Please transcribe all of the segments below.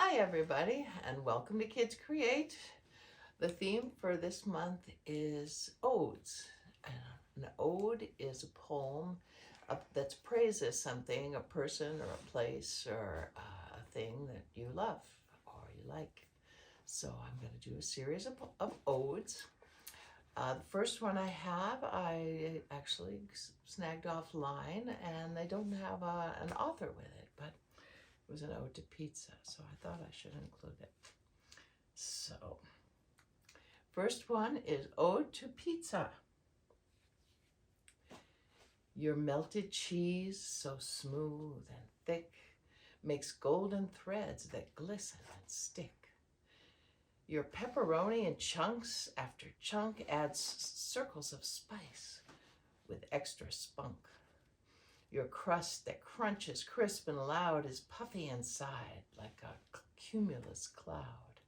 Hi everybody, and welcome to Kids Create. The theme for this month is odes. An ode is a poem that praises something, a person or a place or a thing that you love or you like. So I'm going to do a series of odes. The first one I actually snagged offline, and they don't have an author with it, but it was an ode to pizza, so I thought I should include it. So, first one is Ode to Pizza. Your melted cheese, so smooth and thick, makes golden threads that glisten and stick. Your pepperoni in chunks after chunk adds circles of spice with extra spunk. Your crust that crunches crisp and loud is puffy inside like a cumulus cloud.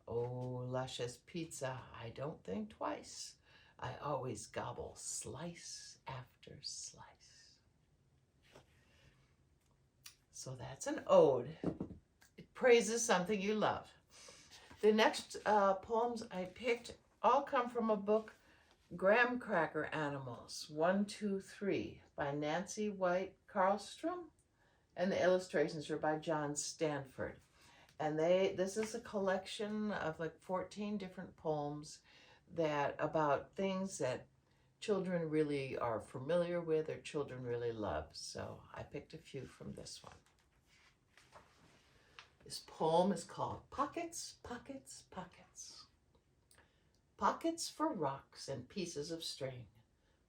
Oh, luscious pizza, I don't think twice. I always gobble slice after slice. So that's an ode. It praises something you love. The next poems I picked all come from a book, Graham Cracker Animals, 1, 2, 3, by Nancy White Carlstrom, and the illustrations are by John Stanford. And this is a collection of like 14 different poems about things that children really are familiar with or children really love. So I picked a few from this one. This poem is called Pockets, Pockets, Pockets. Pockets for rocks and pieces of string.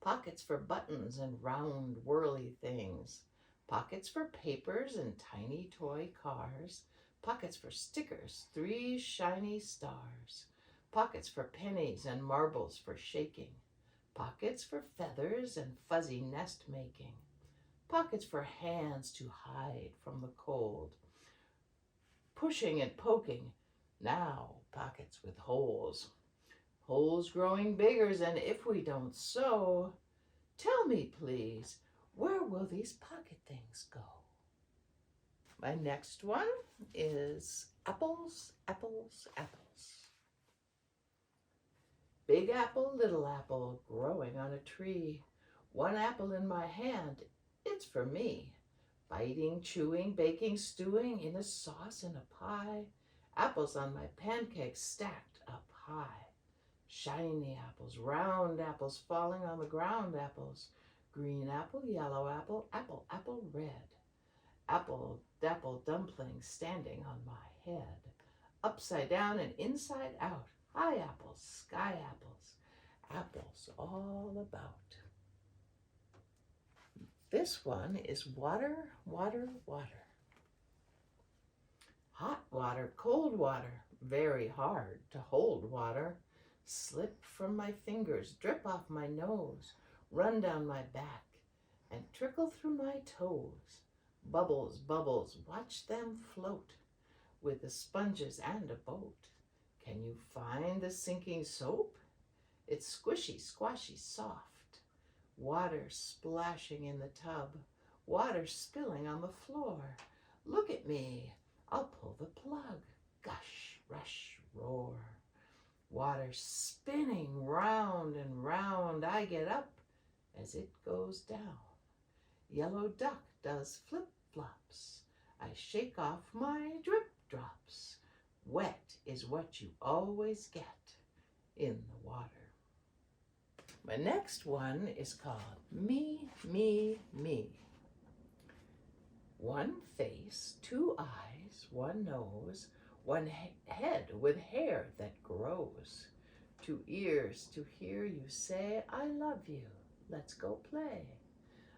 Pockets for buttons and round whirly things. Pockets for papers and tiny toy cars. Pockets for stickers, 3 shiny stars. Pockets for pennies and marbles for shaking. Pockets for feathers and fuzzy nest making. Pockets for hands to hide from the cold. Pushing and poking, now pockets with holes. Holes growing bigger than if we don't sew. Tell me, please, where will these pocket things go? My next one is Apples, Apples, Apples. Big apple, little apple, growing on a tree. One apple in my hand, it's for me. Biting, chewing, baking, stewing in a sauce in a pie. Apples on my pancakes stacked up high. Shiny apples, round apples falling on the ground apples. Green apple, yellow apple, apple, apple, red. Apple, dapple dumpling standing on my head. Upside down and inside out. High apples, sky apples, apples all about. This one is water, water, water. Hot water, cold water, very hard to hold water. Slip from my fingers, drip off my nose, run down my back, and trickle through my toes. Bubbles, bubbles, watch them float, with the sponges and a boat. Can you find the sinking soap? It's squishy, squashy, soft. Water splashing in the tub, water spilling on the floor. Look at me, I'll pull the plug. Gush, rush, roar. Water spinning round and round, I get up as it goes down. Yellow duck does flip-flops. I shake off my drip drops. Wet is what you always get in the water. My next one is called Me, Me, Me. One face, 2 eyes, 1 nose, 1 head with hair that grows. 2 ears to hear you say, I love you, let's go play.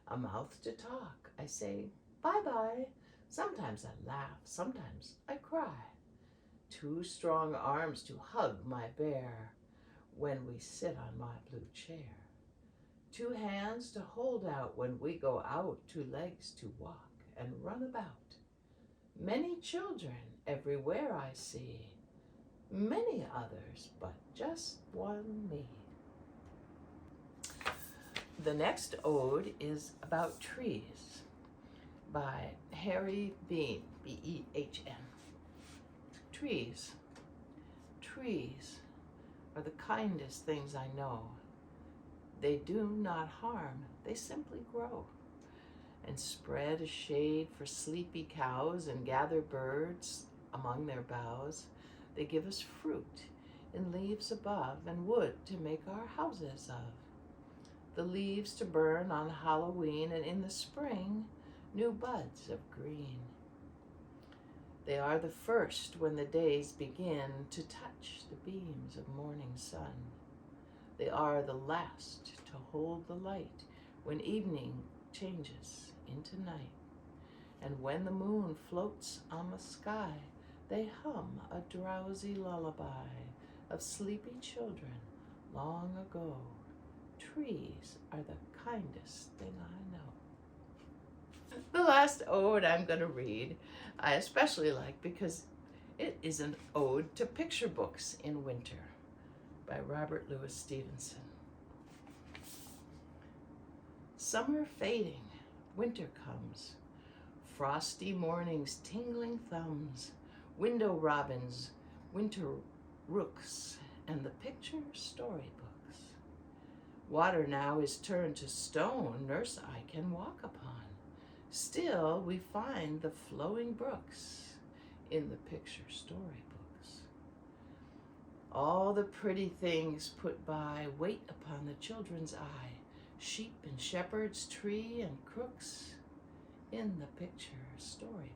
A mouth to talk, I say, bye-bye. Sometimes I laugh, sometimes I cry. 2 strong arms to hug my bear when we sit on my blue chair. 2 hands to hold out when we go out, 2 legs to walk and run about. Many children everywhere I see, many others, but just one me. The next ode is about trees by Harry Bean, B-E-H-N. Trees. Trees are the kindest things I know. They do not harm, they simply grow and spread a shade for sleepy cows and gather birds among their boughs. They give us fruit in leaves above and wood to make our houses of. The leaves to burn on Halloween, and in the spring, new buds of green. They are the first when the days begin to touch the beams of morning sun. They are the last to hold the light when evening changes into night. And when the moon floats on the sky, they hum a drowsy lullaby of sleepy children long ago. Trees are the kindest thing I know. The last ode I'm going to read, I especially like because it is an ode to picture books in winter by Robert Louis Stevenson. Summer fading, winter comes. Frosty mornings, tingling thumbs, window robins, winter rooks, and the picture storybooks. Water now is turned to stone, nurse eye can walk upon. Still we find the flowing brooks in the picture storybooks. All the pretty things put by wait upon the children's eye, sheep and shepherds, tree and crooks, in the picture storybooks.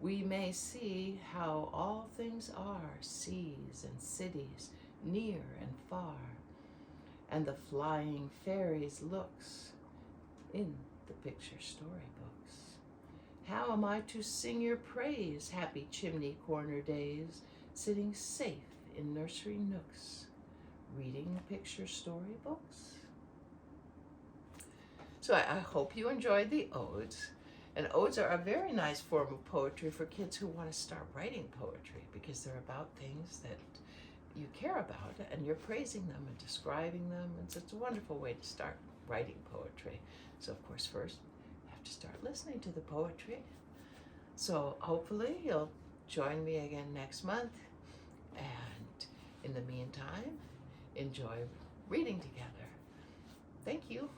We may see how all things are, seas and cities, near and far, and the flying fairies' looks in the picture storybooks. How am I to sing your praise, happy chimney corner days, sitting safe in nursery nooks, reading picture storybooks? So I hope you enjoyed the odes. And odes are a very nice form of poetry for kids who want to start writing poetry because they're about things that you care about and you're praising them and describing them. And so it's a wonderful way to start writing poetry. So of course, first you have to start listening to the poetry. So hopefully you'll join me again next month. And in the meantime, enjoy reading together. Thank you.